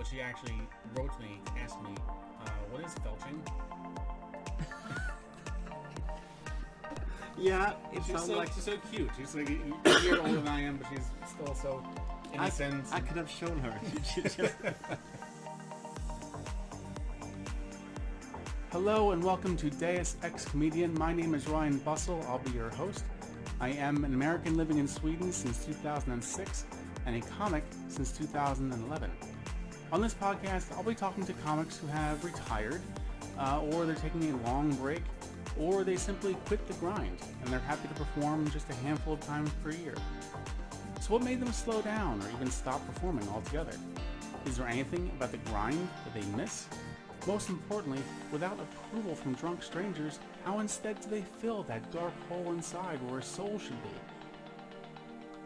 she actually wrote to me, asked me, what is felching? Yeah, it She's sounds so, like... she's so cute. She's like a year older than I am, but she's still so innocent. I could have shown her. She just... Hello and welcome to Deus Ex Comedian. My name is Ryan Bussell. I'll be your host. I am an American living in Sweden since 2006 and a comic since 2011. On this podcast, I'll be talking to comics who have retired, or they're taking a long break, or they simply quit the grind and they're happy to perform just a handful of times per year. So what made them slow down or even stop performing altogether? Is there anything about the grind that they miss? Most importantly, without approval from drunk strangers, how instead do they fill that dark hole inside where a soul should be?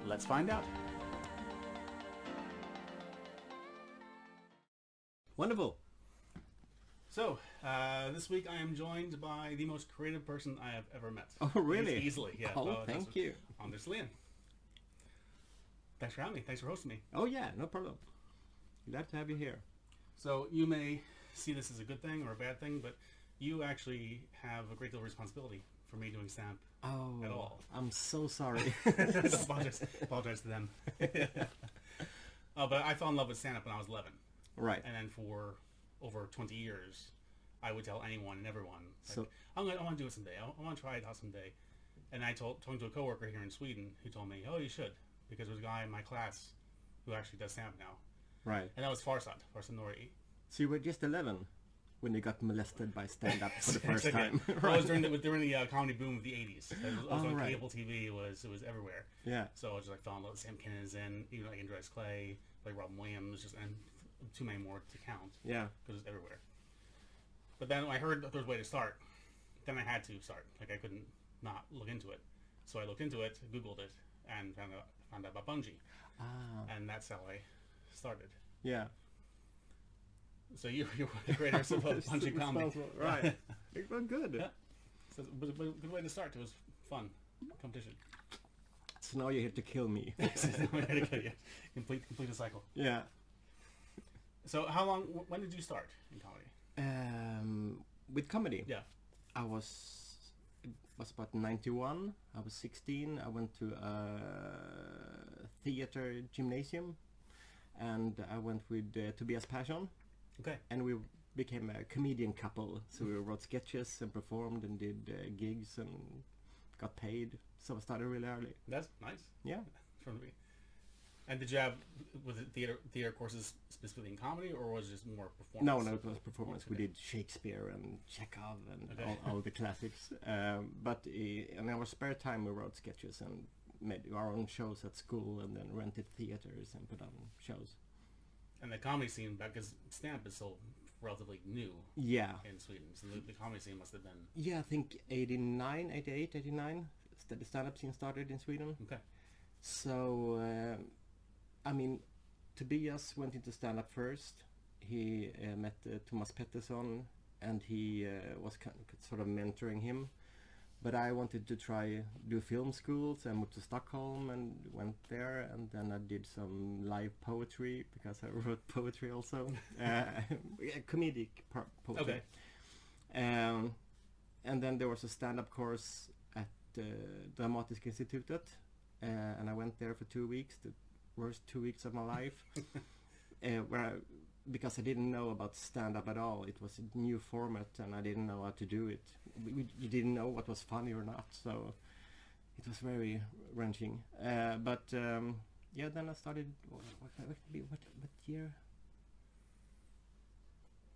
Let's find out. Wonderful. So, this week I am joined by the most creative person I have ever met. Oh, really? Easily, yeah. Oh, thank you. I'm Celin. Thanks for having me. Thanks for hosting me. Oh, yeah, no problem. Glad to have you here. So, you may see this as a good thing or a bad thing, but you actually have a great deal of responsibility for me doing stand at all. I'm so sorry. Apologize to them. But I fell in love with stand-up when I was 11. Right. And then for over 20 years, I would tell anyone and everyone, like, So- I want to do it someday. I want to try it out someday. And I talking to a coworker here in Sweden who told me, oh, you should, because there's a guy in my class who actually does stand-up now. Right. And that was Farsad Nori. So you were just 11 when you got molested by stand-up for the first time. Well, it was during the comedy boom of the 80s. It was on right. cable TV. It was everywhere. Yeah. So I just like fell in love with Sam Kinison, even like Andreas Clay, like Robin Williams, and too many more to count. Yeah. Because it's everywhere. But then when I heard that there was a way to start, then I had to start. Like I couldn't not look into it. So I looked into it, Googled it, and found out about Bungy. Ah. And that's how I started. Yeah. So you're the creators of Bungy Comedy. Right. It was good. Yeah. So, but a good way to start. It was fun. Competition. So now you're here to kill me. Complete the cycle. Yeah. So when did you start in comedy? With comedy? Yeah. It was about 91. I was 16. I went to a theater gymnasium, and I went with Tobias Persson. Okay. And we became a comedian couple. So we wrote sketches and performed and did gigs and got paid. So I started really early. That's nice. Yeah. From me. And did you have theater courses specifically in comedy, or was it just more performance? No, it was performance. We did Shakespeare and Chekhov and all the classics. But in our spare time, we wrote sketches and made our own shows at school, and then rented theaters and put on shows. And the comedy scene, because stand-up is still relatively new. Yeah. In Sweden, so the comedy scene must have been. Yeah, I think 89. The stand-up scene started in Sweden. Okay. So, I mean, Tobias went into stand-up first. He met Thomas Pettersson, and he was sort of mentoring him. But I wanted to do film schools. I moved to Stockholm and went there, and then I did some live poetry because I wrote poetry also, comedic poetry. Okay. And then there was a stand-up course at Dramatiska Institutet, and I went there for 2 weeks, the worst 2 weeks of my life, because I didn't know about stand-up at all. It was a new format, and I didn't know how to do it. You didn't know what was funny or not, so it was very wrenching. But then I started. What year?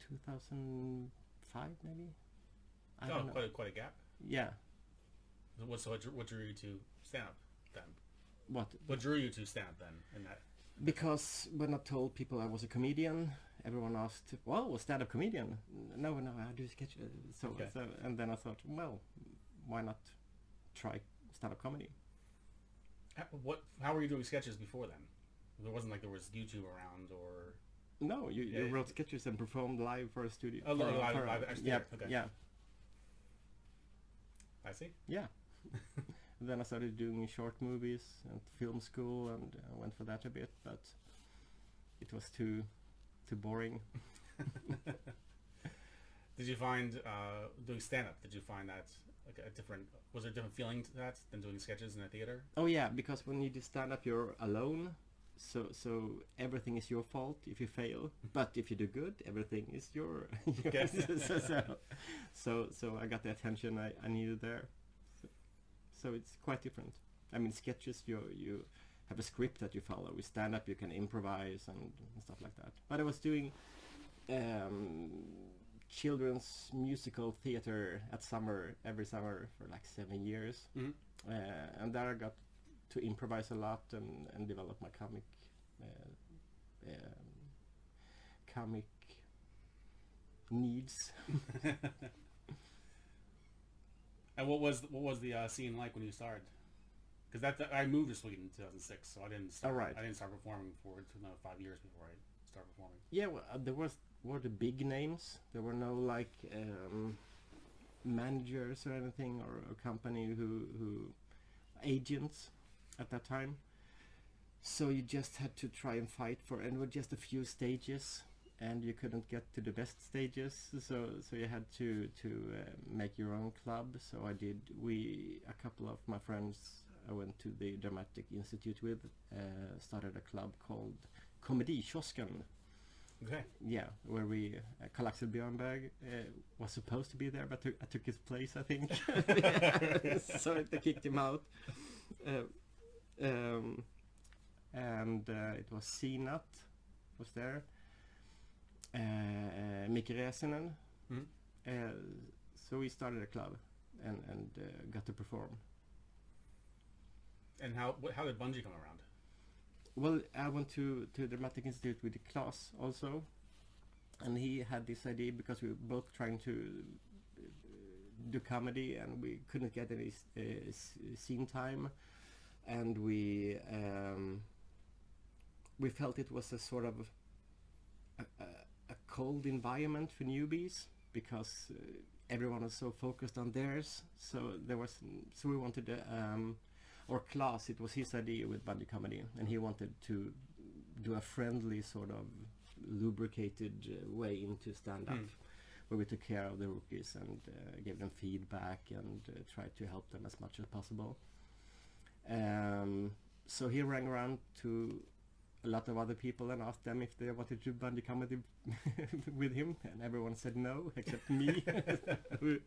2005, maybe. I don't know. Quite a gap. Yeah. What drew you to stand up then? What drew you to stand up then? In that. Because when I told people I was a comedian, everyone asked, well, stand-up comedian? No, I do sketch. So, and then I thought, well, why not try stand-up comedy? How were you doing sketches before then? There wasn't like there was YouTube around or... No, you wrote sketches and performed live for a studio. Oh, live yeah, okay. Yeah. I see. Yeah. Then I started doing short movies and film school, and I went for that a bit, but it was too too boring. Did you find doing stand-up? Did you find that like a different? Was there a different feeling to that than doing sketches in a theater? Oh yeah, because when you do stand-up, you're alone. So everything is your fault if you fail, but if you do good, everything is your. So I got the attention I needed there. So it's quite different. I mean, sketches you have a script that you follow. With stand-up, you can improvise and stuff like that. But I was doing children's musical theater every summer for like 7 years, and there I got to improvise a lot and develop my comic needs. And what was the scene like when you started? Because I moved to Sweden in 2006, so I didn't start. Oh, right. I didn't start performing for another 5 years before I started performing. Yeah, well, there were the big names. There were no like managers or anything, or a company who agents at that time. So you just had to try and fight for, and were just a few stages, and you couldn't get to the best stages. So you had to make your own club. So I did. A couple of my friends I went to the Dramatic Institute with started a club called Comedy Kiosken. Okay. Yeah, where we Karl-Axel Björnberg was supposed to be there, but I took his place, I think. So they kicked him out. And it was Sinat was there. Micke Räsänen. So we started a club and got to perform. And how did Bungy come around? Well, I went to the Dramatic Institute with Claes also, and he had this idea because we were both trying to do comedy and we couldn't get any scene time, and we felt it was a sort of a cold environment for newbies because everyone was so focused on theirs. So we wanted to. Or Claes, it was his idea with Bungy Comedy, and he wanted to do a friendly sort of lubricated way into stand-up, where we took care of the rookies and gave them feedback and tried to help them as much as possible. So he rang around to a lot of other people and asked them if they wanted to do Bungy Comedy with him, and everyone said no, except me, who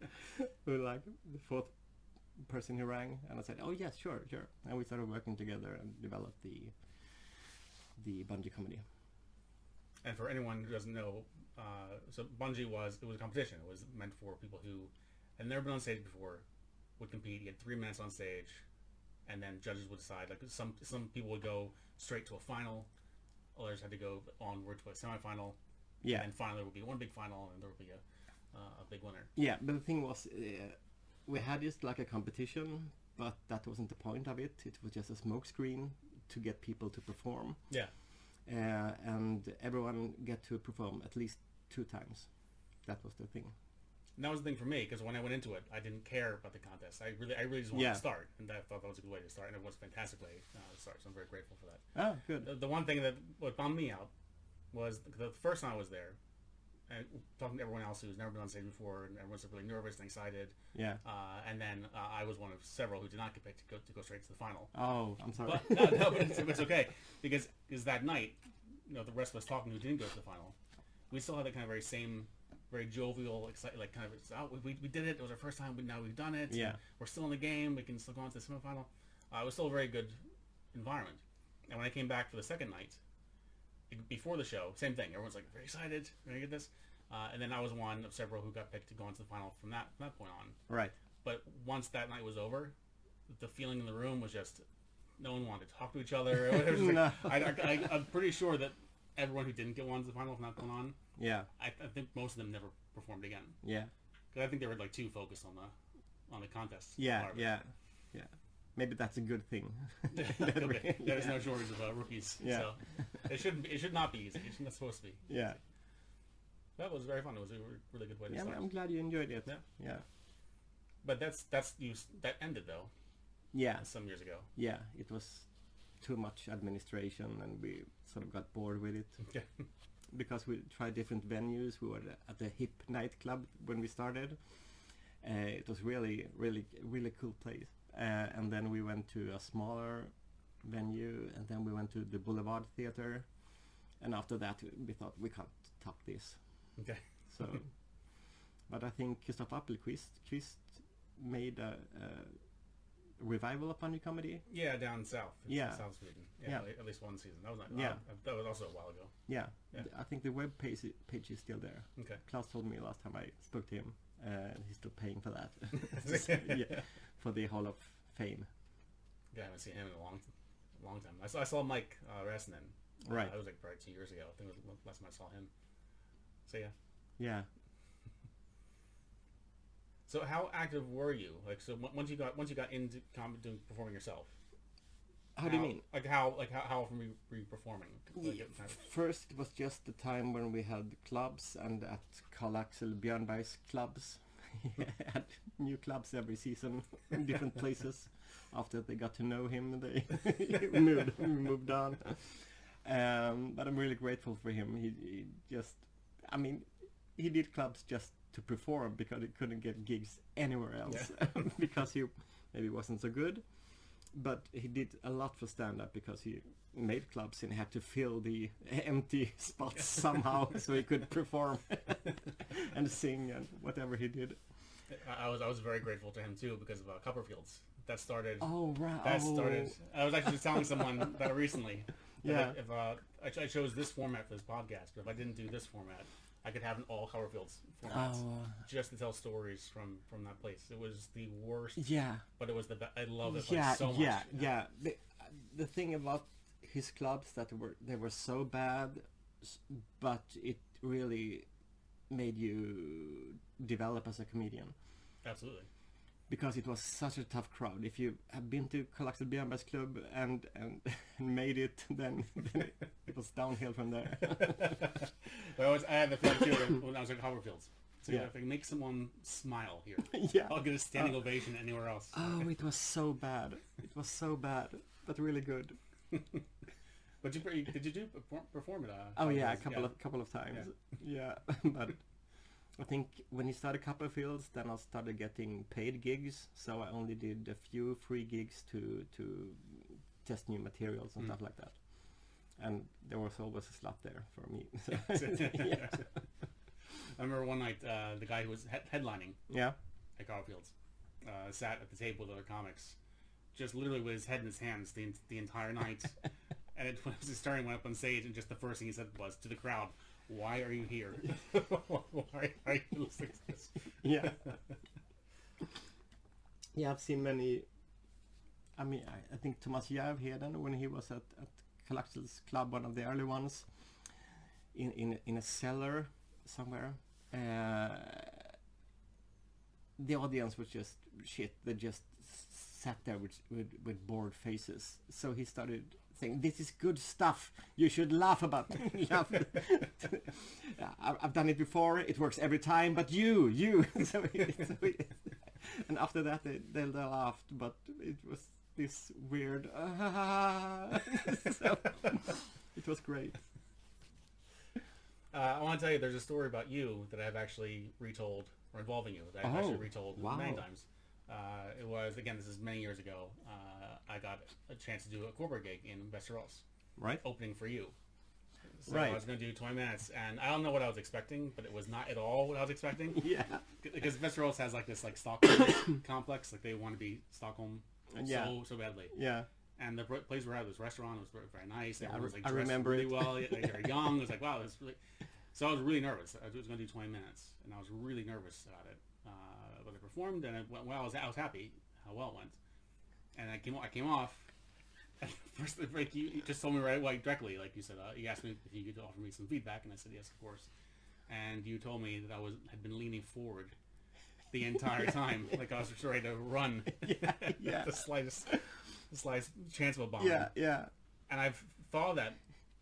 like the fourth person he rang, and I said, "Oh yes, sure," and we started working together and developed the Bungy Comedy. And for anyone who doesn't know, so Bungy was a competition. It was meant for people who had never been on stage before, would compete. You had 3 minutes on stage, and then judges would decide. Like some people would go straight to a final, others had to go onward to a semifinal. Yeah, and finally there would be one big final, and there would be a big winner. Yeah, but the thing was, we had just like a competition, but that wasn't the point of it. It was just a smokescreen to get people to perform. Yeah. And everyone get to perform at least 2 times. That was the thing. And that was the thing for me, because when I went into it, I didn't care about the contest. I really just wanted to start, and I thought that was a good way to start, and it was a fantastic way to start. So I'm very grateful for that. Oh, good. The one thing what bummed me out was the first time I was there, and talking to everyone else who's never been on stage before, and everyone's really nervous and excited. Yeah. And then I was one of several who did not get picked to go straight to the final. Oh, I'm sorry. But, no, but it's okay, because that night, the rest of us talking who didn't go to the final, we still had that kind of very jovial, excited, like kind of, we did it. It was our first time. Now we've done it. Yeah. We're still in the game. We can still go on to the semifinal. It was still a very good environment. And when I came back for the second night, before the show, same thing. Everyone's like very excited. We're gonna get this. And then I was one of several who got picked to go on to the final from that point on. Right. But once that night was over, the feeling in the room was just no one wanted to talk to each other. It was No. I'm pretty sure that everyone who didn't get on to the final from that point on, Yeah. I think most of them never performed again. Yeah. Because I think they were like too focused on the contest. Yeah. Yeah. Yeah. Maybe that's a good thing. Okay. There's no shortage of rookies. Yeah. So it should not be easy. It's not supposed to be. Yeah. That was very fun. It was a really good way to start. I'm glad you enjoyed it. Yeah. Yeah. But that ended though. Yeah. Some years ago. Yeah. It was too much administration, and we sort of got bored with it. Okay. because we tried different venues. We were at the hip nightclub when we started. It was really cool place. And then we went to a smaller venue, and then we went to the Boulevard Theater. And after that, we thought we can't top this. Okay. So, but I think Christoph Appelquist made a revival of Bungy Comedy. Yeah, down south. Yeah. South Sweden. Yeah. At least one season. That was not. Yeah. That was also a while ago. Yeah. Yeah. I think the web page is still there. Okay. Klaus told me last time I spoke to him, he's still paying for that. Yeah, for the Hall of Fame. Yeah, I haven't seen him in a long time. I saw Mike Rassinen. Right. That was like probably 2 years ago. I think it was the last time I saw him. So yeah. Yeah. So how active were you? Like, so once you got into performing yourself. How do you mean? How often were you performing? First, it was just the time when we had clubs, and at Karl-Axel Björnberg's clubs. He had new clubs every season in different places. After they got to know him, they moved on. But I'm really grateful for him. He just, I mean, he did clubs just to perform because he couldn't get gigs anywhere else. Yeah. Because he maybe wasn't so good. But he did a lot for stand-up because he made clubs and had to fill the empty spots somehow so he could perform and sing and whatever he did. I was very grateful to him too because of Copperfields. That started. Oh right. That started. I was actually just telling someone that recently. Yeah. If I chose this format for this podcast, but if I didn't do this format, I could have an all Copperfields formats just to tell stories from that place. It was the worst. Yeah. But it was I love it so much. Yeah. The thing about his clubs that they were so bad, but it really made you develop as a comedian. Absolutely. Because it was such a tough crowd. If you have been to Karl-Axel Björnberg's club and made it, then it was downhill from there. I had the feeling too when I was at Copperfields. So if I can make someone smile here, I'll get a standing ovation anywhere else. Oh, it was so bad. It was so bad, but really good. But did you perform it? Oh yeah, a couple of times. Yeah, but I think when he started Copperfields, then I started getting paid gigs. So I only did a few free gigs to test new materials and stuff like that. And there was always a slot there for me. Yeah. I remember one night the guy who was headlining at Copperfields sat at the table with other comics, just literally with his head in his hands the entire night. And when it was starting, went up on stage, and just the first thing he said was to the crowd, "Why are you here? Why are you listening to this?" Yeah. Yeah, I've seen many. I mean, I think Thomas Järvheden, when he was at Karl-Axel's club, one of the early ones, in a cellar somewhere, the audience was just shit. They just sat there with bored faces. So he started saying, "This is good stuff. You should laugh about it." I've done it before. It works every time. But you. And after that, they laughed. But it was this weird. So it was great. I want to tell you, there's a story about you that I've actually retold, or involving you, that I've actually retold many times. It was, again, this is many years ago. I got a chance to do a corporate gig in Västerås, right? Opening for you. So I was going to do 20 minutes, and I don't know what I was expecting, but it was not at all what I was expecting. Yeah. Because Västerås has like this Stockholm complex, like they want to be Stockholm so badly. Yeah. And the place where I was, restaurant, was very nice. Yeah, Everyone was like I dressed remember really it. well. They were young. It was like, wow, this really. So I was really nervous. I was going to do 20 minutes, and I was really nervous about it. But I performed, and it went well. I was happy how well it went. And I came off. And first, the break, you just told me directly, like you said, you asked me if you could offer me some feedback, and I said yes, of course. And you told me that I had been leaning forward the entire time, like I was just ready to run. Yeah. The slightest chance of a bomb. Yeah. And I've thought of that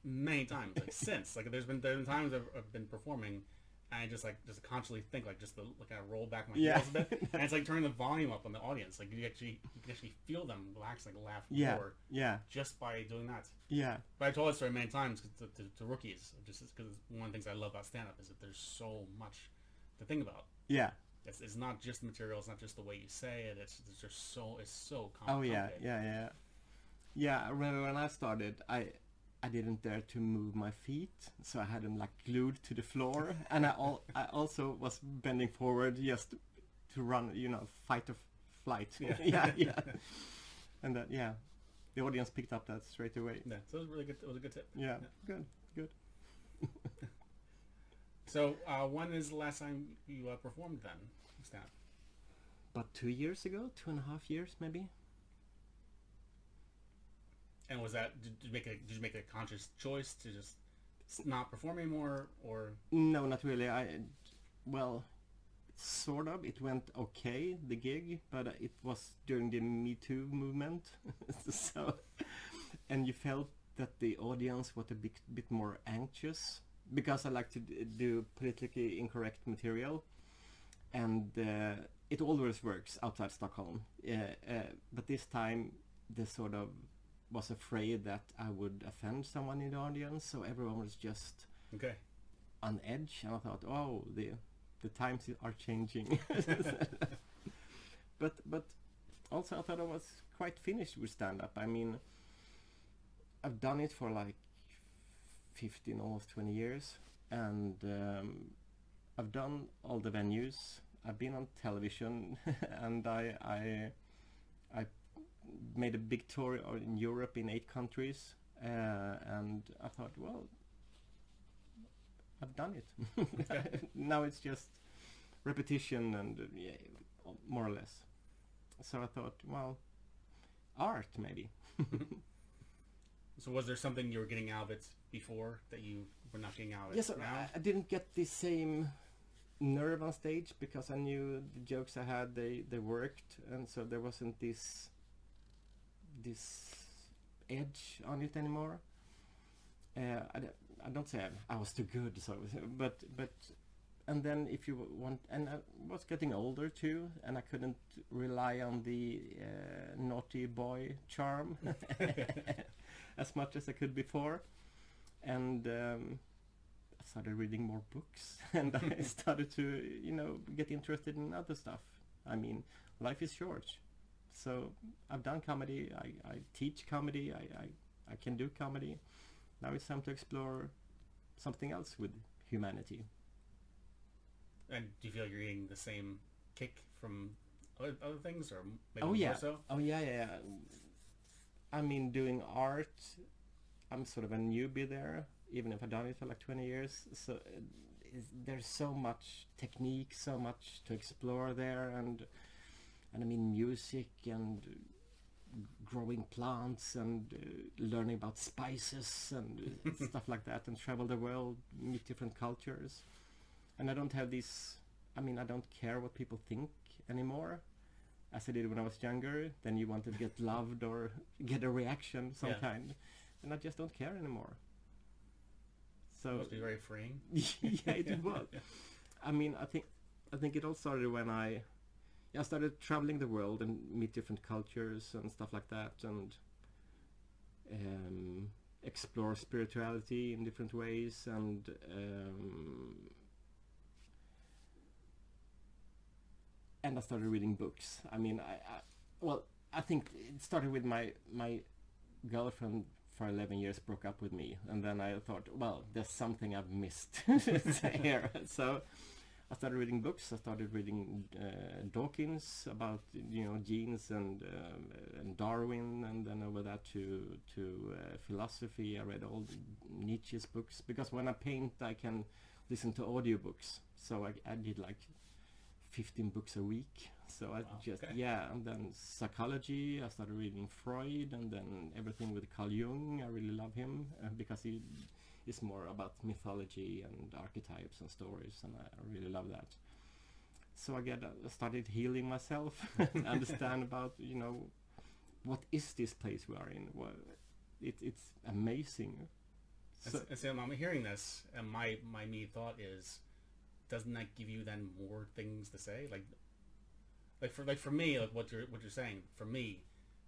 many times, like since. Like there's been times I've been performing, and I just consciously think kind of roll back my Yeah. heels a bit, and it's like turning the volume up on the audience. Like you can actually feel them relax, like laugh Yeah. more Yeah. just by doing that. Yeah. But I told that story many times to rookies, just because one of the things I love about stand up is that there's so much to think about. Yeah. It's not just the material, it's not just the way you say it. It's just so Oh complicated. yeah. Yeah, I remember when I started, I didn't dare to move my feet, so I had them like glued to the floor, and I also was bending forward just to run, fight or flight. Yeah. yeah. And that, the audience picked up that straight away. Yeah, so it was really good. It was a good tip. Yeah. Good. So when is the last time you performed then? Stand up? About 2 years ago, 2.5 years maybe. And was that did you make a conscious choice to just not perform anymore, or? No, not really. Well, sort of. It went okay, the gig, but it was during the Me Too movement, so, and you felt that the audience was a bit more anxious, because I like to do politically incorrect material, and it always works outside Stockholm. But this time, they sort of was afraid that I would offend someone in the audience, so everyone was just Okay. on edge, and I thought, oh, the times are changing. but also I thought I was quite finished with stand-up. I mean, I've done it for like 15, almost 20 years, and I've done all the venues. I've been on television, and I made a big tour in Europe in 8 countries, and I thought, well, I've done it. Now it's just repetition and more or less. So I thought, well, art maybe. So was there something you were getting out of it before that you were not getting out of it Yes, now? I didn't get the same nerve on stage, because I knew the jokes I had, they worked, and so there wasn't this edge on it anymore. I don't say I was too good, so but and then if you want, and I was getting older too, and I couldn't rely on the naughty boy charm as much as I could before, and I started reading more books, and I started to get interested in other stuff. I mean, life is short, so I've done comedy. I teach comedy. I can do comedy. Now it's time to explore something else with humanity. And do you feel like you're getting the same kick from other things, or maybe Oh more yeah. so? Oh yeah. I mean, doing art, I'm sort of a newbie there, even if I've done it for like 20 years. So there's so much technique, so much to explore there, and I mean, music and growing plants and learning about spices and stuff like that, and travel the world, meet different cultures. And I don't have this, I mean, I don't care what people think anymore, as I did when I was younger. Then you want to get loved or get a reaction of some kind, and I just don't care anymore. So It must be very freeing. yeah, it was. I mean, I think it all started when I started traveling the world and meet different cultures and stuff like that, and explore spirituality in different ways, and I started reading books. I mean, I think it started with my girlfriend for 11 years broke up with me, and then I thought, well, there's something I've missed here. So I started reading books. I started reading Dawkins about genes and Darwin, and then over that to philosophy. I read all Nietzsche's books, because when I paint I can listen to audiobooks. So I did like 15 books a week. So I and then psychology. I started reading Freud, and then everything with Carl Jung. I really love him because he is more about mythology and archetypes and stories, and I really love that. So I started healing myself and understand about what is this place we are in. Well, it's amazing. So I'm hearing this, and my immediate thought is, doesn't that give you then more things to say? For me, like what you're saying, for me,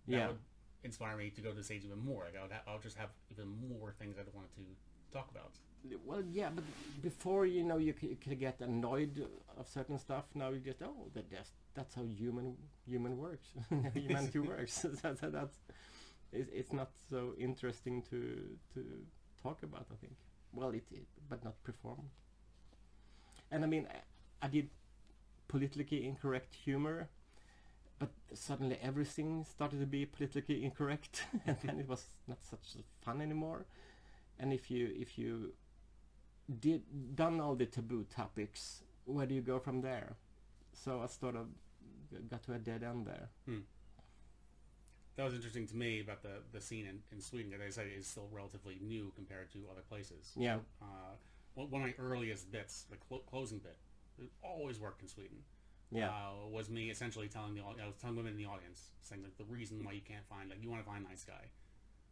that would inspire me to go to the stage even more. Like I'll just have even more things I wanted to talk about. Well, yeah, but before, you could get annoyed of certain stuff. Now you just, that's how human works. Humanity works. It's not so interesting to talk about, I think. Well, but not perform. And I mean, I did politically incorrect humor, but suddenly everything started to be politically incorrect, and then it was not such fun anymore. And if you done all the taboo topics, where do you go from there? So I sort of got to a dead end there. That was interesting to me about the scene in Sweden. As I say, is still relatively new compared to other places. Yeah. One of my earliest bits, the closing bit, it always worked in Sweden. Yeah. Was me essentially telling women in the audience, saying that the reason why you can't find, like, you want to find a nice guy,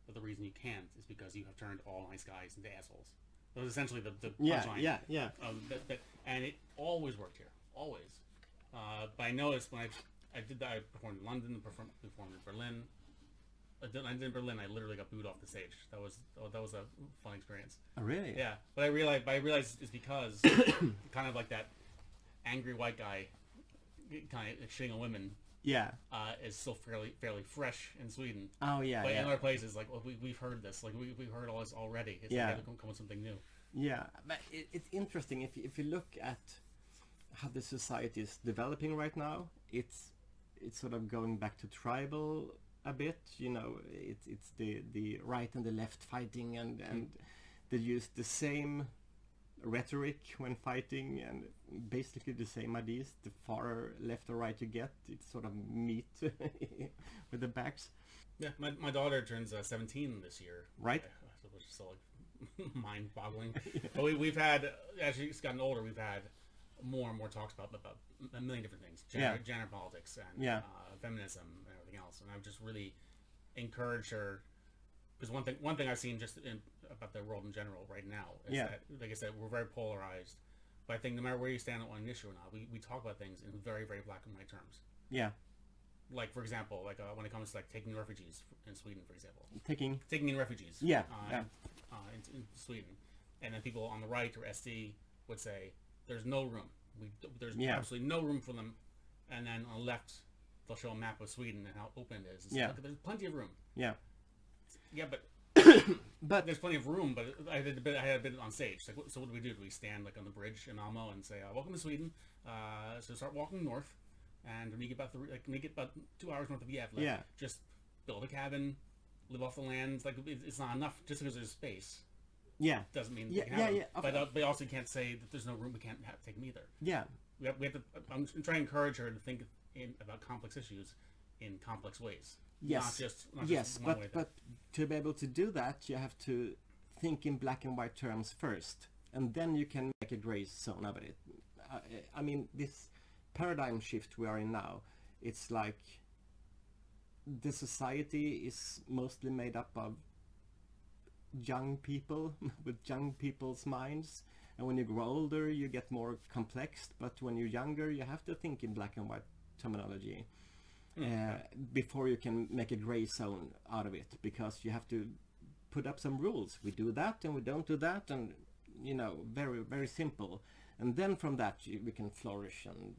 but the reason you can't is because you have turned all nice guys into assholes. That was essentially the punchline. Yeah. And it always worked here, always. But I noticed when I did that, I performed in London, performed in Berlin. I did in Berlin. I literally got booed off the stage. That was a fun experience. Oh, really? Yeah, but I realized it's because kind of like that angry white guy, kind of shitting on women. Yeah. Is still fairly fresh in Sweden. Oh yeah. But in other places, like, well, we've heard this. Like we've heard all this already. It's like they come with something new. Yeah, but it's interesting if you look at how the society is developing right now. It's sort of going back to tribal a bit. It's the right and the left fighting, and they use the same rhetoric when fighting, and basically the same ideas. The far left or right you get, it's sort of meet with the backs. Yeah, my daughter turns 17 this year. Right. Which is still like mind-boggling. But we've had, as she's gotten older, we've had more and more talks about a million different things. Gender politics and feminism and everything else. And I've just really encouraged her, because one thing I've seen just about the world in general right now is that, like I said, we're very polarized. But I think no matter where you stand on an issue or not, we talk about things in very, very black and white terms. Yeah. Like, for example, when it comes to like taking refugees in Sweden, for example. Taking in refugees. Yeah. In Sweden, and then people on the right or SD would say there's no room. There's absolutely no room for them. And then on the left, they'll show a map of Sweden and how open it is. Look, there's plenty of room. Yeah, but but there's plenty of room. But I had a bit on stage. Like, so what do? Do we stand like on the bridge in Malmo and say, "Welcome to Sweden"? So start walking north, and when you get about 2 hours north of Gävle, just build a cabin, live off the land. Like, it's not enough just because there's space. Doesn't mean we can have them. But also you can't say that there's no room. We can't take them either. We have to. I'm trying to encourage her to think about complex issues in complex ways. Not just one way. But to be able to do that, you have to think in black and white terms first, and then you can make a gray zone of it. I mean, this paradigm shift we are in now, it's like the society is mostly made up of young people with young people's minds, and when you grow older you get more complex, but when you're younger you have to think in black and white terminology before you can make a gray zone out of it, because you have to put up some rules. We do that and we don't do that, and very, very simple, and then from that we can flourish and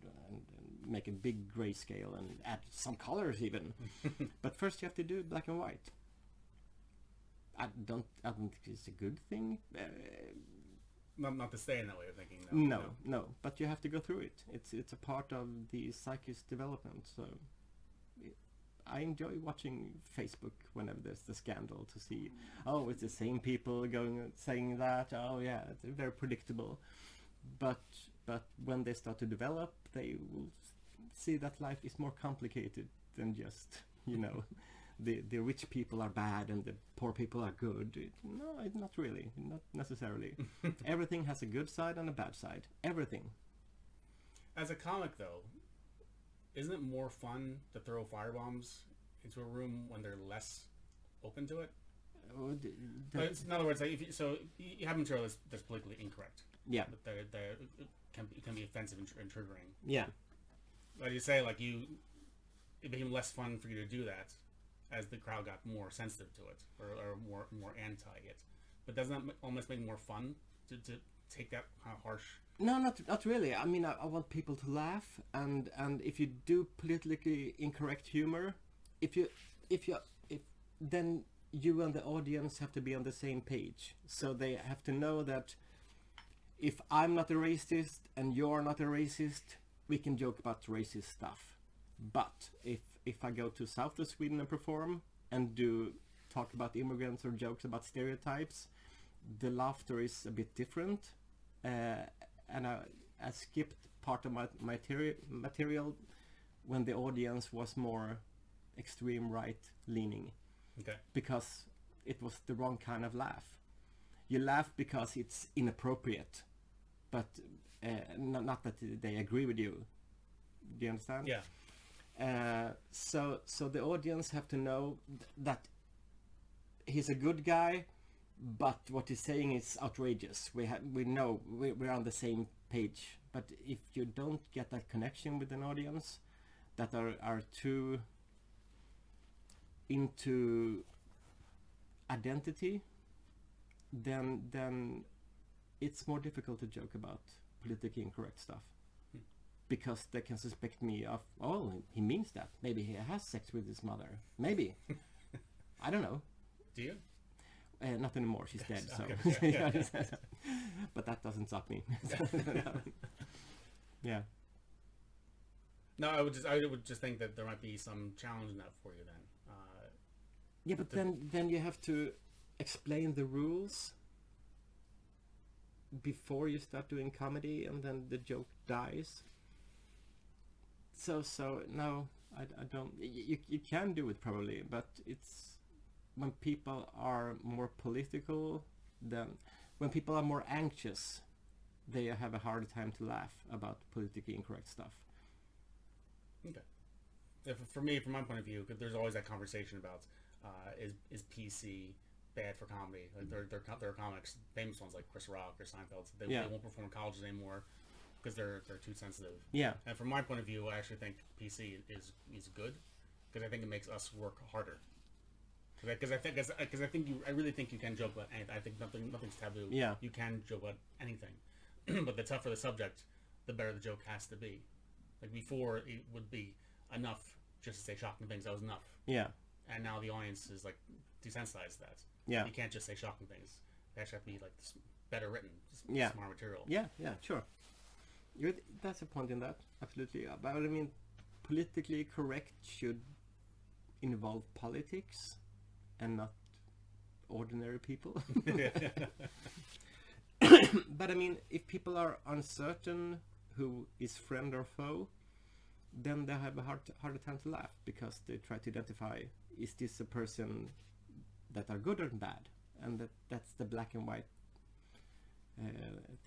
make a big grayscale and add some colors even. But first you have to do black and white. I don't think it's a good thing. Not to stay in that way of thinking. No. But you have to go through it. It's a part of the psychic development. So I enjoy watching Facebook whenever there's the scandal to see. Oh, it's the same people saying that. Oh yeah, it's very predictable. But when they start to develop, they will see that life is more complicated than just the rich people are bad and the poor people are good. No, not really. Not necessarily. Everything has a good side and a bad side. Everything. As a comic, though, isn't it more fun to throw firebombs into a room when they're less open to it? In other words, like, you have material that's politically incorrect. Yeah. But they can be offensive and triggering. Yeah. Like you say, like it became less fun for you to do that as the crowd got more sensitive to it or more anti it. But doesn't that almost make it more fun to take that kind of harsh? No, not really. I mean, I want people to laugh, and if you do politically incorrect humor, if then you and the audience have to be on the same page. So they have to know that if I'm not a racist and you're not a racist, we can joke about racist stuff. But if I go to south of Sweden and perform and talk about immigrants or jokes about stereotypes, the laughter is a bit different. And I skipped part of my material when the audience was more extreme right leaning. Okay. Because it was the wrong kind of laugh. You laugh because it's inappropriate, but not that they agree with you. Do you understand? Yeah. So the audience have to know that he's a good guy, but what he's saying is outrageous. We know we're on the same page. But if you don't get that connection with an audience that are too into identity, then it's more difficult to joke about politically incorrect stuff. Because they can suspect me of, oh, he means that. Maybe he has sex with his mother. Maybe. I don't know. Do you? Not anymore. She's dead. So, but that doesn't stop me. Yeah. No, I would just think that there might be some challenge in that for you then. Yeah, but then you have to explain the rules before you start doing comedy, and then the joke dies. So no, I don't. You can do it probably, but it's when people are more political, then when people are more anxious, they have a harder time to laugh about politically incorrect stuff. Okay. For me, from my point of view, there's always that conversation about is PC bad for comedy? Like there are comics, famous ones like Chris Rock or Seinfeld. They won't perform in colleges anymore because they're too sensitive. Yeah. And from my point of view, I actually think PC is good because I think it makes us work harder. Because I really think you can joke about anything. I think nothing's taboo. Yeah. You can joke about anything, but the tougher the subject, the better the joke has to be. Like before, it would be enough just to say shocking things. That was enough. Yeah. And now the audience is like desensitized to that. Yeah. You can't just say shocking things. They actually have to be like better written, smart material. Yeah, sure. That's a point in that, absolutely. But I mean, politically correct should involve politics and not ordinary people. But I mean, if people are uncertain who is friend or foe, then they have a harder time to laugh because they try to identify, is this a person that are good or bad? And that's the black and white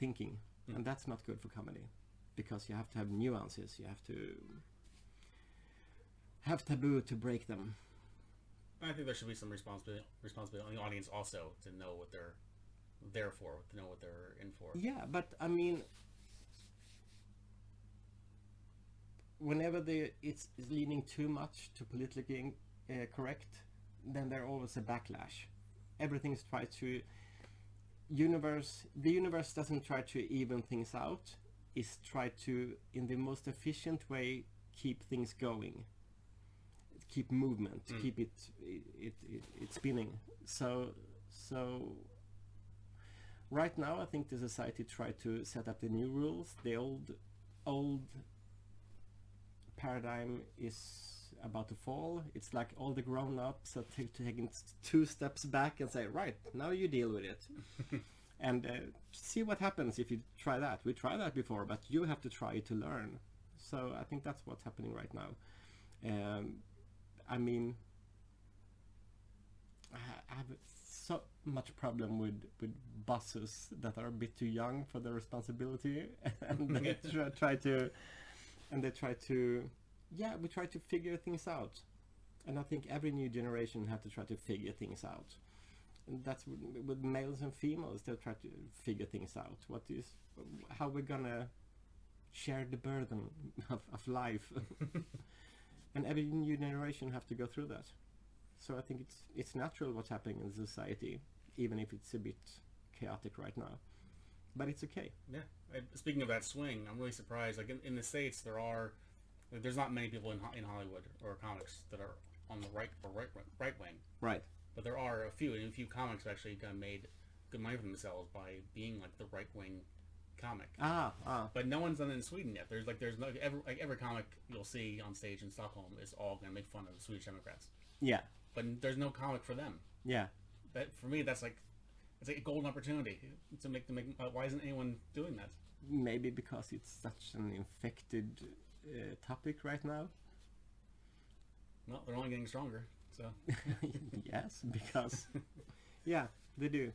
thinking. And that's not good for comedy because you have to have nuances. You have to have taboo to break them. I think there should be some responsibility on the audience also to know what they're there for, to know what they're in for. Yeah, but I mean, whenever it's leaning too much to politically correct, then there's always a backlash. Everything's tried to the universe doesn't try to even things out. It's try to, in the most efficient way, keep things going, keep movement, keep it spinning. So right now I think the society try to set up the new rules. The old paradigm is about to fall. It's like all the grown-ups are taking 2 steps back and say, right, now you deal with it. And see what happens if you try that. We tried that before, but you have to try it to learn. So I think that's what's happening right now. I mean, I have so much problem with bosses that are a bit too young for their responsibility, and they try to we try to figure things out, and I think every new generation have to try to figure things out. That's with males and females. They'll try to figure things out. How we're gonna share the burden of life, and every new generation have to go through that. So I think it's natural what's happening in society, even if it's a bit chaotic right now. But it's okay. Yeah. Speaking of that swing, I'm really surprised. Like in the States, there's not many people in Hollywood or comics that are on the right wing. Right. But there are a few comics who actually kind of made good money for themselves by being like the right wing comic. But no one's done it in Sweden yet. There's no every comic you'll see on stage in Stockholm is all gonna make fun of the Swedish Democrats. Yeah. But there's no comic for them. Yeah. That for me, it's like a golden opportunity to make. Why isn't anyone doing that? Maybe because it's such an infected topic right now. Well, they're only getting stronger. So yes, because yeah, they do.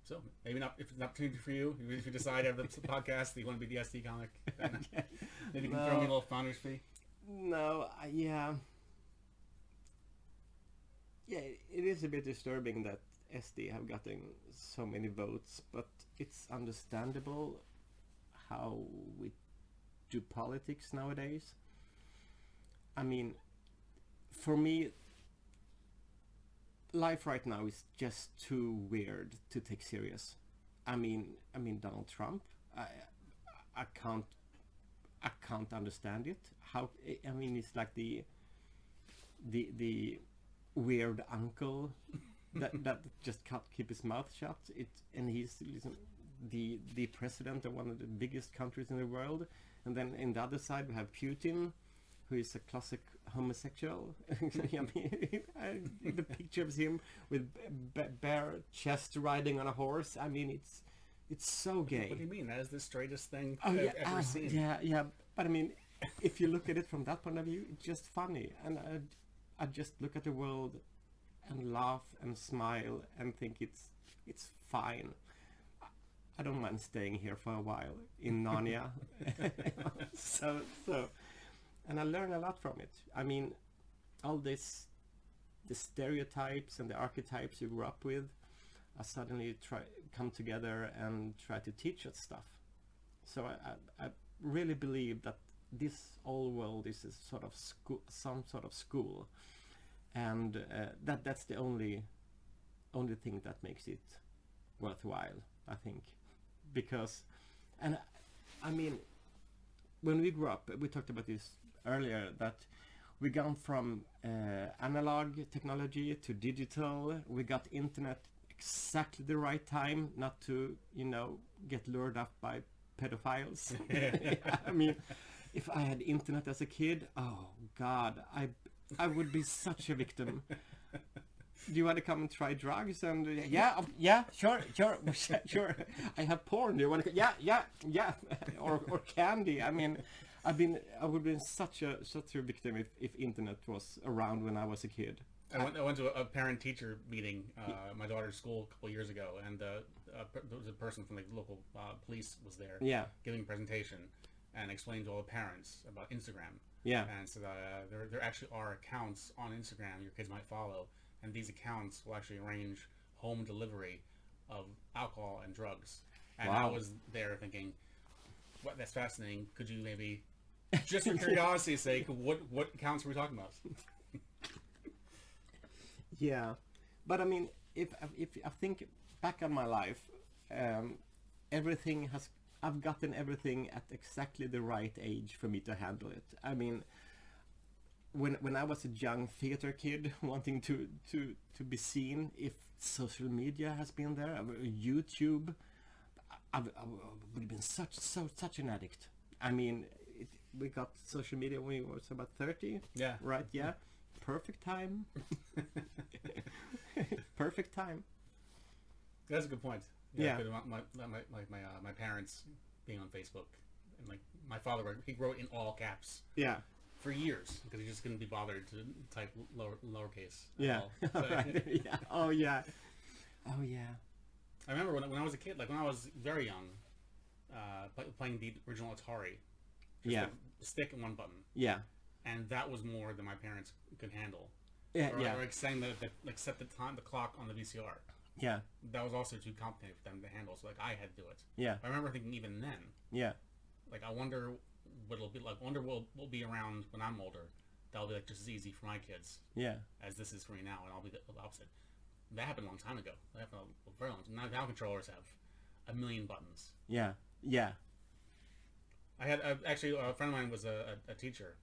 So maybe not if it's an opportunity for you. If you decide after the podcast that you want to be the SD comic, then maybe you can throw me a little founder's fee. No, yeah, it is a bit disturbing that SD have gotten so many votes, but it's understandable how we do politics nowadays. I mean, for me, life right now is just too weird to take serious. I mean Donald Trump. I can't understand it. How? I mean, it's like the weird uncle that just can't keep his mouth shut. And he's the president of one of the biggest countries in the world. And then in the other side we have Putin, who is a classic homosexual. I mean, the picture of him with bare chest riding on a horse. I mean, it's so gay. What do you mean? That is the straightest thing I've ever seen. Yeah. But I mean, if you look at it from that point of view, it's just funny. And I just look at the world and laugh and smile and think it's fine. I don't mind staying here for a while in Narnia. so. And I learn a lot from it. I mean, all the stereotypes and the archetypes you grew up with, I suddenly come together and try to teach us stuff. So I really believe that this whole world is a sort of some sort of school, and that's the only thing that makes it worthwhile, I think, because, and I mean, when we grew up, we talked about this earlier, that we gone from analog technology to digital. We got internet exactly the right time, not to get lured up by pedophiles. I mean, if I had internet as a kid, oh God, I would be such a victim. Do you want to come and try drugs? And yeah, sure. I have porn. Do you want to? Yeah. or candy. I mean, I would have been such a victim if internet was around when I was a kid. I went to a parent-teacher meeting my daughter's school a couple of years ago, and there was a person from the local police was there, giving a presentation and explaining to all the parents about Instagram. Yeah. And so there actually are accounts on Instagram your kids might follow, and these accounts will actually arrange home delivery of alcohol and drugs. And wow. I was there thinking, "What? That's fascinating. Could you maybe, just for curiosity's sake, what accounts are we talking about?" Yeah, but I mean, if I think back on my life, I've gotten everything at exactly the right age for me to handle it. I mean, when I was a young theater kid wanting to be seen, if social media has been there, YouTube, I would have been such an addict. I mean, we got social media when we was about 30. Yeah. Right. Yeah. Perfect time. Perfect time. That's a good point. Yeah. My parents being on Facebook, and like my father, he wrote in all caps. Yeah. For years, because he just couldn't be bothered to type lowercase. Yeah. So, right. Yeah. Oh yeah. Oh yeah. I remember when I was a kid, like when I was very young, playing the original Atari. Just a stick and one button. Yeah. And that was more than my parents could handle. Yeah, or, yeah. or like saying that like set the clock on the VCR. Yeah, That was also too complicated for them to handle. So like I had to do it. yeah, I remember thinking even then, yeah, like I wonder what it'll be like. I wonder what will be around when I'm older. That'll be like just as easy for my kids yeah, as this is for me now, and I'll be the opposite. That happened a long time ago. That happened a very long time. Now controllers have a million buttons. yeah, yeah. I had actually a friend of mine was a teacher,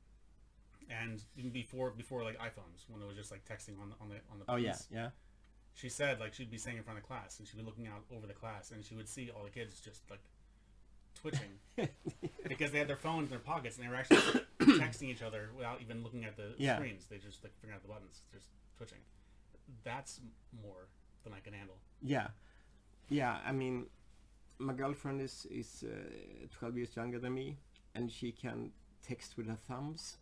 and even before like iPhones, when it was just like texting on the Oh yeah, buttons, yeah, she said like she'd be sitting in front of class and she'd be looking out over the class and she would see all the kids just like twitching because they had their phones in their pockets and they were actually texting each other without even looking at the Yeah. screens. They just like figuring out the buttons, just twitching. That's more than I can handle. yeah, yeah. I mean, my girlfriend is 12 years younger than me, and she can text with her thumbs,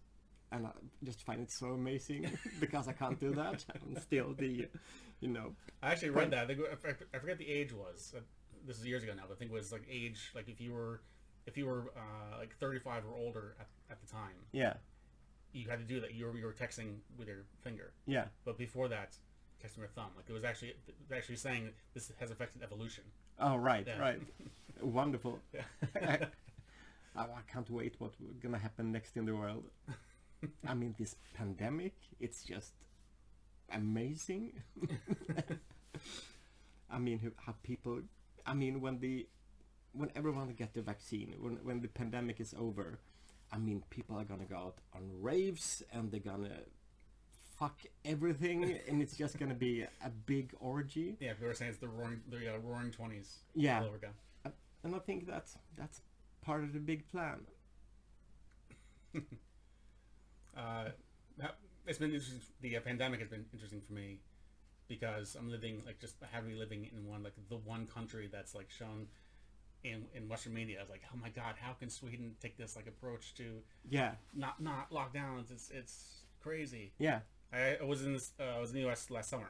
and I just find it so amazing because I can't do that. I'm still the, you know. I actually read that. I forget the age was. This is years ago now, but I think it was like age, like if you were like 35 or older at the time, Yeah, you had to do that. You were texting with your finger, yeah, but before that, texting with your thumb. Like it was actually saying that this has affected evolution. oh right, Yeah. right, wonderful. Yeah. I can't wait what's gonna happen next in the world. I mean, this pandemic, it's just amazing. I mean, how people, I mean, when everyone get the vaccine, when the pandemic is over, I mean, people are gonna go out on raves and they're gonna fuck everything, and it's just gonna be a big orgy. Yeah, we were saying it's the roaring 20s. Yeah. All over again. And I think that's part of the big plan. It's been interesting. The pandemic has been interesting for me because I'm living like just having living in the one country that's like shown in Western media. I was like, oh my god, how can Sweden take this like approach to Yeah, not lockdowns? It's crazy. yeah, I was in the U.S. last summer,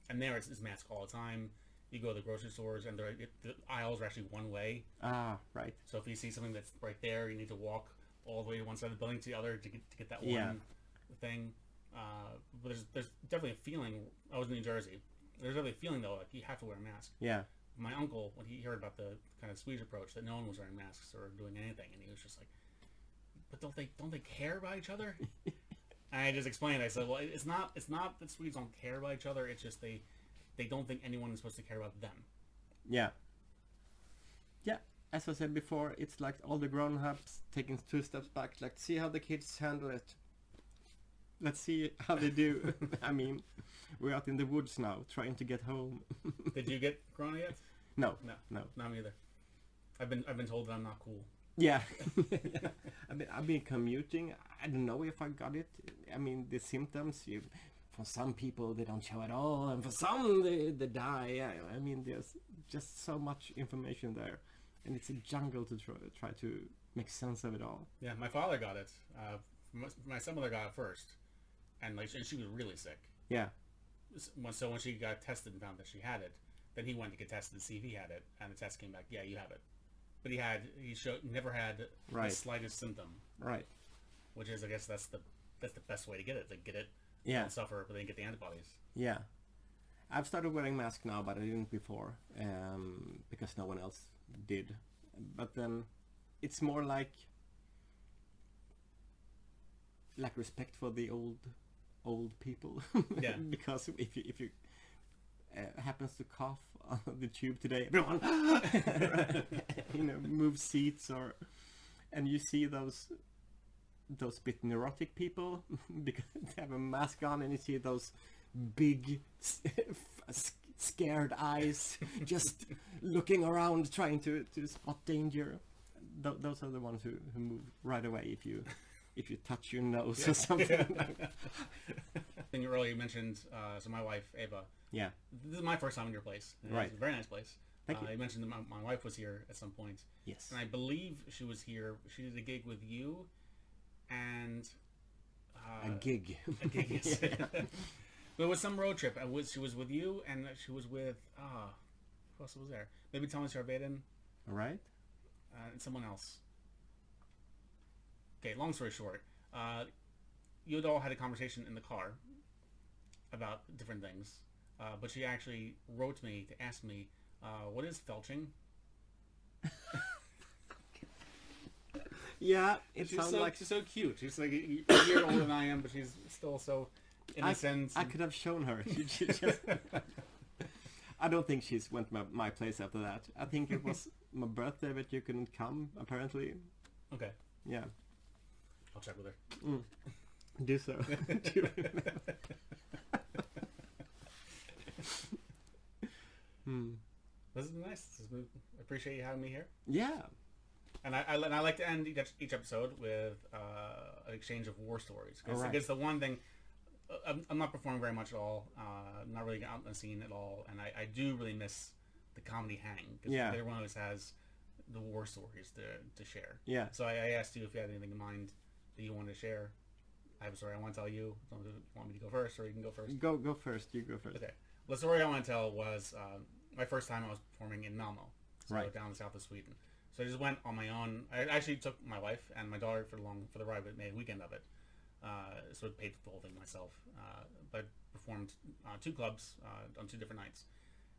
and there it's mask all the time. You go to the grocery stores, and the aisles are actually one way. right. So if you see something that's right there, you need to walk all the way to one side of the building to the other to get that Yeah. one thing. But there's definitely a feeling. I was in New Jersey. There's definitely a feeling though, like you have to wear a mask. Yeah, My uncle, when he heard about the kind of Swedish approach, that no one was wearing masks or doing anything, and he was just like, "But don't they care about each other?" And I just explained. I said, "Well, it's not that Swedes don't care about each other. It's just they don't think anyone is supposed to care about them." yeah, yeah. As I said before, it's like all the grown-ups taking 2 steps back, like see how the kids handle it. Let's see how they do. I mean, we're out in the woods now, trying to get home. Did you get corona yet? No, No, no. not me either. I've been told that I'm not cool. Yeah, yeah. I've been commuting. I don't know if I got it. I mean, the symptoms. For some people, they don't show at all, and for some, they die. Yeah, I mean, there's just so much information there, and it's a jungle to try to make sense of it all. Yeah, my father got it. My stepmother got it first, and she was really sick. Yeah, So when she got tested and found that she had it, then he went to get tested to see if he had it, and the test came back, yeah, you have it. But he never had the Right. slightest symptom, right. which is, I guess, that's the best way to get it. To get it, Yeah, don't suffer, but then get the antibodies. yeah. I've started wearing mask now, but I didn't before, because no one else did. But then, it's more like respect for the old people. Yeah. Because if you happens to cough on the tube today, everyone move seats, and you see those bit neurotic people because they have a mask on, and you see those big scared eyes just looking around trying to spot danger. Those are the ones who move right away if you touch your nose or something. I think earlier you mentioned, so my wife, Ava, Yeah, this is my first time in your place. And Right. It's a very nice place. Thank you. You mentioned that my wife was here at some point. yes. And I believe she was here. She did a gig with you and... A gig. A gig, yes. Yeah. But it was some road trip. She was with you, and she was with... who else was there? Maybe Thomas Jarvaden All right. and someone else. Okay, long story short. You had all had a conversation in the car, about different things, but she actually wrote to me to ask me, what is felching? Yeah, it She's sounds so, like she's so cute. She's like a year older than I am, but she's still so innocent. I could have shown her. She just, I don't think she's went to my place after that. I think it was my birthday, but you couldn't come, apparently. Okay. Yeah. I'll check with her. Do so. This is nice. I appreciate you having me here. Yeah. And I like to end each episode with an exchange of war stories. Because Right. it's the one thing, I'm not performing very much at all. Not really out on the scene at all. And I do really miss the comedy hang. Because everyone always has the war stories to share. Yeah. So I asked you if you had anything in mind that you wanted to share. I have a story I want to tell you. Do you want me to go first, or you can go first? Go first. You go first. Okay. Well, the story I want to tell was my first time I was performing in Malmo, so down in the south of Sweden. So I just went on my own. I actually took my wife and my daughter for the ride, but made a weekend of it. So I paid for the whole thing myself. But performed 2 clubs on 2 different nights.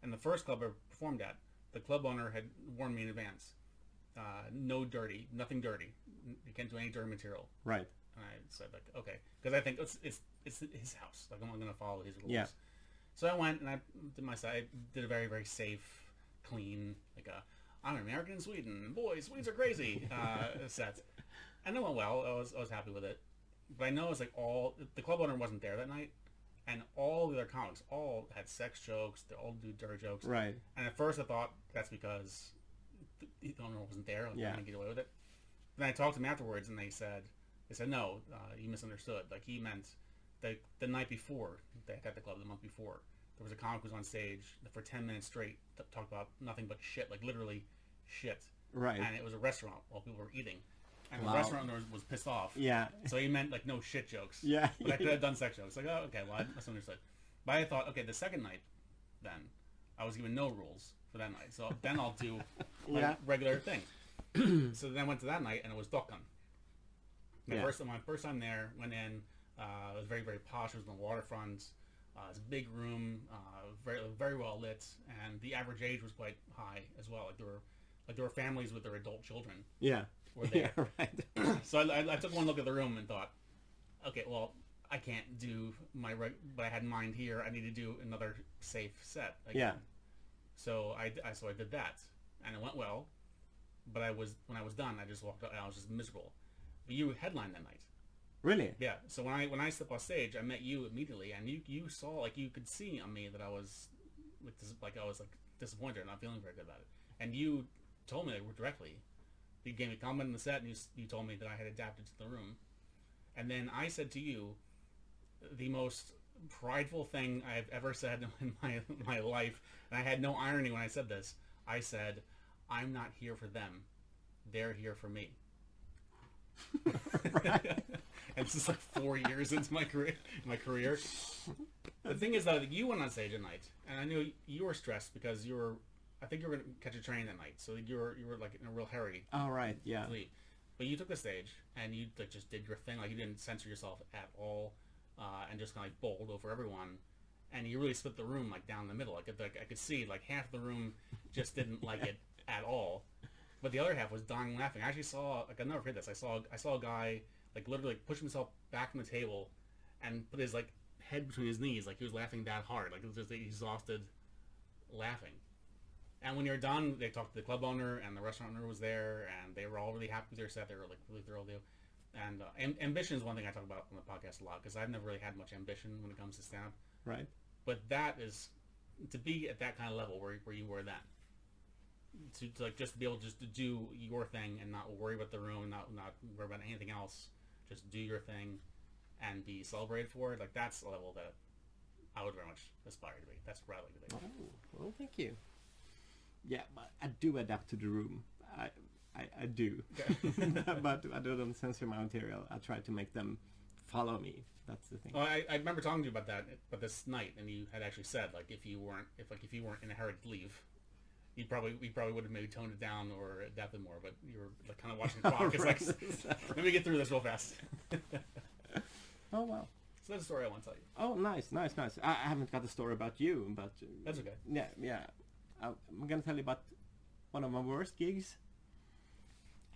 And the first club I performed at, the club owner had warned me in advance. Nothing dirty. You can't do any dirty material. Right. And I said, like, okay, because I think it's his house. Like, I'm not going to follow his rules. Yeah. So I went and I did my side. I did a very, very safe, clean, like I'm an American in Sweden. Boy, Swedes are crazy set. And it went well. I was happy with it. But I noticed like the club owner wasn't there that night, and all the other comics all had sex jokes. They all do dirty jokes. Right. And at first I thought that's because the owner wasn't there. Like, yeah. They get away with it. Then I talked to them afterwards, and they said no, you misunderstood. Like he meant the night before they had the club, the month before, there was a comic who was on stage for 10 minutes straight that talked about nothing but shit, like literally shit. Right. And it was a restaurant while people were eating. And Wow. the restaurant owner was pissed off. Yeah. So he meant like no shit jokes. Yeah. But I could have done sex jokes. Like, oh, okay, well, I misunderstood. But I thought, okay, the second night, then, I was given no rules for that night. So then I'll do my regular thing. So then I went to that night, and it was Dockan. My first time there, went in, it was very, very posh. It was on the waterfront. It was a big room, very, very well lit, and the average age was quite high as well. Like there were families with their adult children. Yeah. Were there. Yeah, right. So I took one look at the room and thought, okay, well, I can't do what I had in mind here. I need to do another safe set again. Yeah. So I did that, and it went well. But when I was done, I just walked out, and I was just miserable. But you headlined that night. Really? Yeah. So when I stepped off stage, I met you immediately, and you saw, like, you could see on me that I was I was disappointed and not feeling very good about it. And you told me directly. You gave me a comment in the set, and you told me that I had adapted to the room. And then I said to you, the most prideful thing I've ever said in my life, and I had no irony when I said this. I said, "I'm not here for them; they're here for me." And this is like 4 years into my career. The thing is that you went on stage at night, and I knew you were stressed because I think you were going to catch a train that night, so you were like in a real hurry. Oh, right, yeah. To leave. But you took the stage, and you like just did your thing. Like, you didn't censor yourself at all, and just kind of like bowled over everyone. And you really split the room like down the middle. Like I could see like half the room just didn't like it at all, but the other half was dying laughing. I actually saw, like, I'll never forget this. I saw a guy like literally push himself back from the table and put his like head between his knees, like he was laughing that hard, like it was just like, exhausted laughing. And when you're done, they talked to the club owner, and the restaurant owner was there, and they were all really happy with their set. They were like really thrilled. And ambition is one thing I talk about on the podcast a lot, because I've never really had much ambition when it comes to stand-up. Right. But that is, to be at that kind of level where you were then, to like just be able just to do your thing and not worry about the room, not worry about anything else, just do your thing and be celebrated for it. Like, that's a level that I would very much aspire to be. That's what I like to be. Oh, well, thank you. Yeah, but I do adapt to the room. I do. Okay. But I don't censor my material. I try to make them follow me. That's the thing. Well, I remember talking to you about that, but this night, and you had actually said, like, if you weren't in a hurry to leave, we probably would have maybe toned it down or adapted more. But you were like kind of watching the clock. It's like, let me get through this real fast. Oh, wow. So that's a story I want to tell you. Oh, nice. I haven't got a story about you, but That's okay. Yeah. I'm gonna tell you about one of my worst gigs.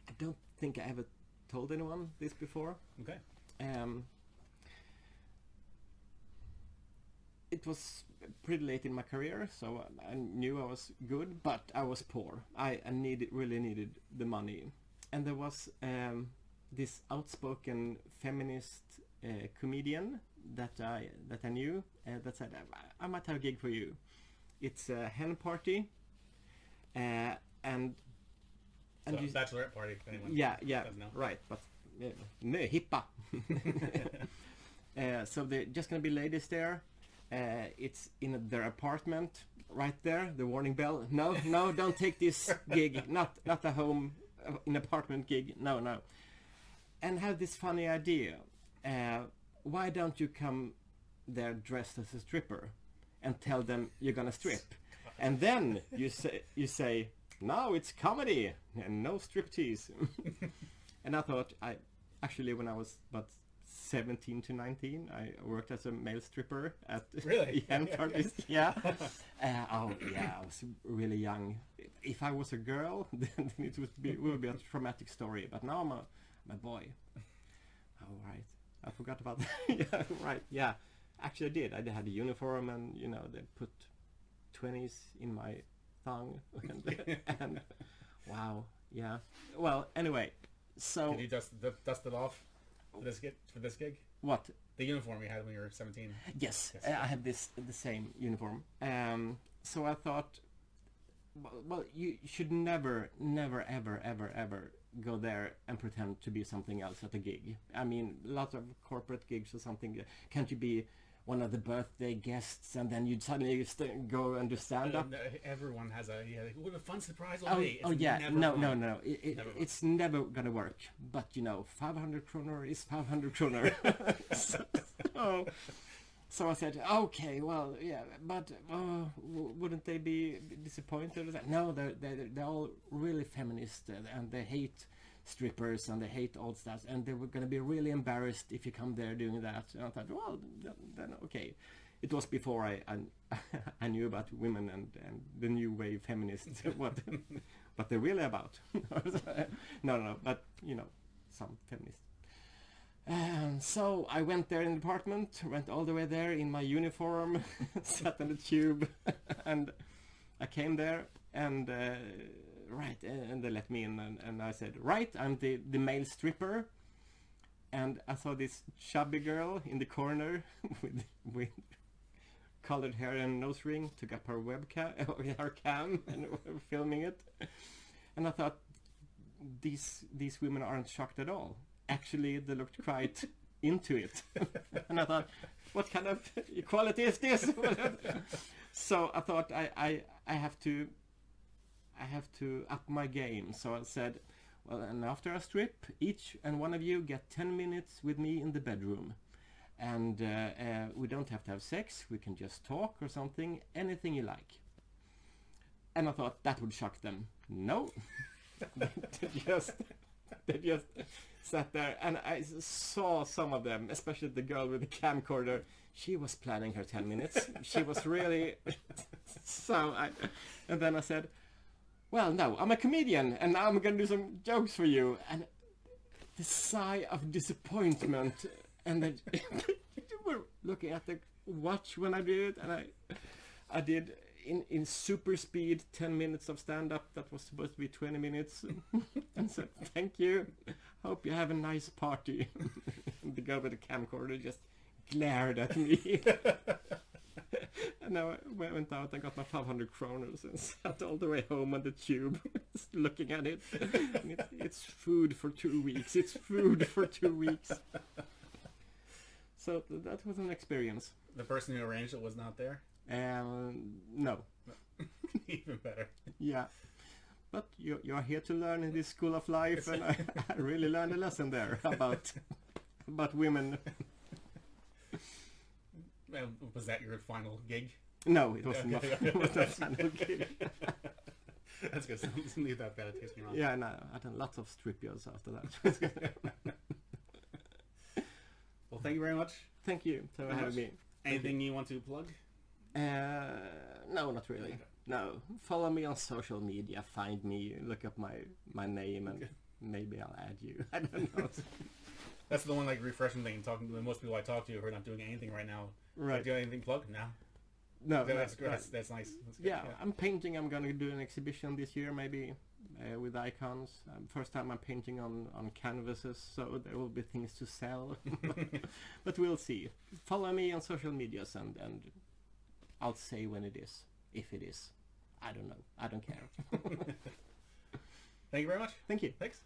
I don't think I ever told anyone this before. Okay. It was pretty late in my career, so I knew I was good, but I was poor. I really needed the money, and there was this outspoken feminist comedian that I knew that said, I might have a gig for you. It's a hen party, and So bachelorette party, if anyone doesn't know. Right, but no, hippa. So they're just gonna be ladies there. It's in their apartment, right there. The warning bell. No, don't take this gig. Not a home, an apartment gig. No. And have this funny idea. Why don't you come there dressed as a stripper, and tell them you're gonna strip, and then you say now it's comedy and no striptease. And I thought, when I was about 17 to 19, I worked as a male stripper at hen parties. Yeah. I was really young. If I was a girl, then it would be a traumatic story. But now I'm a boy. Oh, right. I forgot about that. Yeah, right. Yeah. Actually, I did. I had a uniform, and they put 20s in my thong, and wow. Yeah. Well, anyway. So did you dust it off for this gig? What? The uniform you had when you were 17. Yes. I had the same uniform. So I thought, well, you should never, ever go there and pretend to be something else at a gig. I mean, lots of corporate gigs or something. Can't you be one of the birthday guests, and then you'd suddenly go and do stand-up? Everyone has what a fun surprise will be. No. It's never gonna work. But 500 kronor is 500 kronor. So I said, okay, well, yeah, but wouldn't they be disappointed? No, they're all really feminist, and they hate strippers, and they hate old stuff, and they were going to be really embarrassed if you come there doing that. And I thought, well, then okay. It was before I knew about women and the new wave feminists, what they're really about. No, but some feminists. So I went there in the apartment, went all the way there in my uniform, sat on the tube, and I came there, and and they let me in, and I said, right, I'm the male stripper, and I saw this chubby girl in the corner with colored hair and nose ring, took up her webcam, her cam, and were filming it, and I thought, these women aren't shocked at all. Actually, they looked quite into it. And I thought, what kind of equality is this? So I thought I have to up my game. So I said, well, and after a strip, each and one of you get 10 minutes with me in the bedroom. And we don't have to have sex. We can just talk or something, anything you like. And I thought that would shock them. No. They just sat there, and I saw some of them, especially the girl with the camcorder. She was planning her 10 minutes. She was really... And then I said, well, no, I'm a comedian, and now I'm going to do some jokes for you. And the sigh of disappointment, and they were looking at the watch when I did it, and I did... In super speed, 10 minutes of stand-up that was supposed to be 20 minutes. And said, thank you. Hope you have a nice party. The girl with the camcorder just glared at me. And I went out and got my 500 kroners and sat all the way home on the tube looking at it. And it's food for 2 weeks. It's food for 2 weeks. So that was an experience. The person who arranged it was not there? No. Even better. Yeah. But you're here to learn in this school of life, and I really learned a lesson there about women. Well, was that your final gig? No, it was not the final gig. That's good. So leave that bad taste in your mouth. Yeah, no, I done lots of strip shows after that. Well, Well, thank you very much. Thank you for having me. Anything you want to plug? No, not really. Okay. No, follow me on social media. Find me. Look up my name, and maybe I'll add you. I don't know. That's the one like refreshing thing. Talking to most people I talk to who are not doing anything right now. Right. Like, do you have anything plugged? No. No, That's good. right. That's nice. That's good. Yeah, I'm painting. I'm gonna do an exhibition this year, maybe with icons. First time I'm painting on canvases, so there will be things to sell. But we'll see. Follow me on social medias, and I'll say when it is, if it is. I don't know. I don't care. Thank you very much. Thank you. Thanks.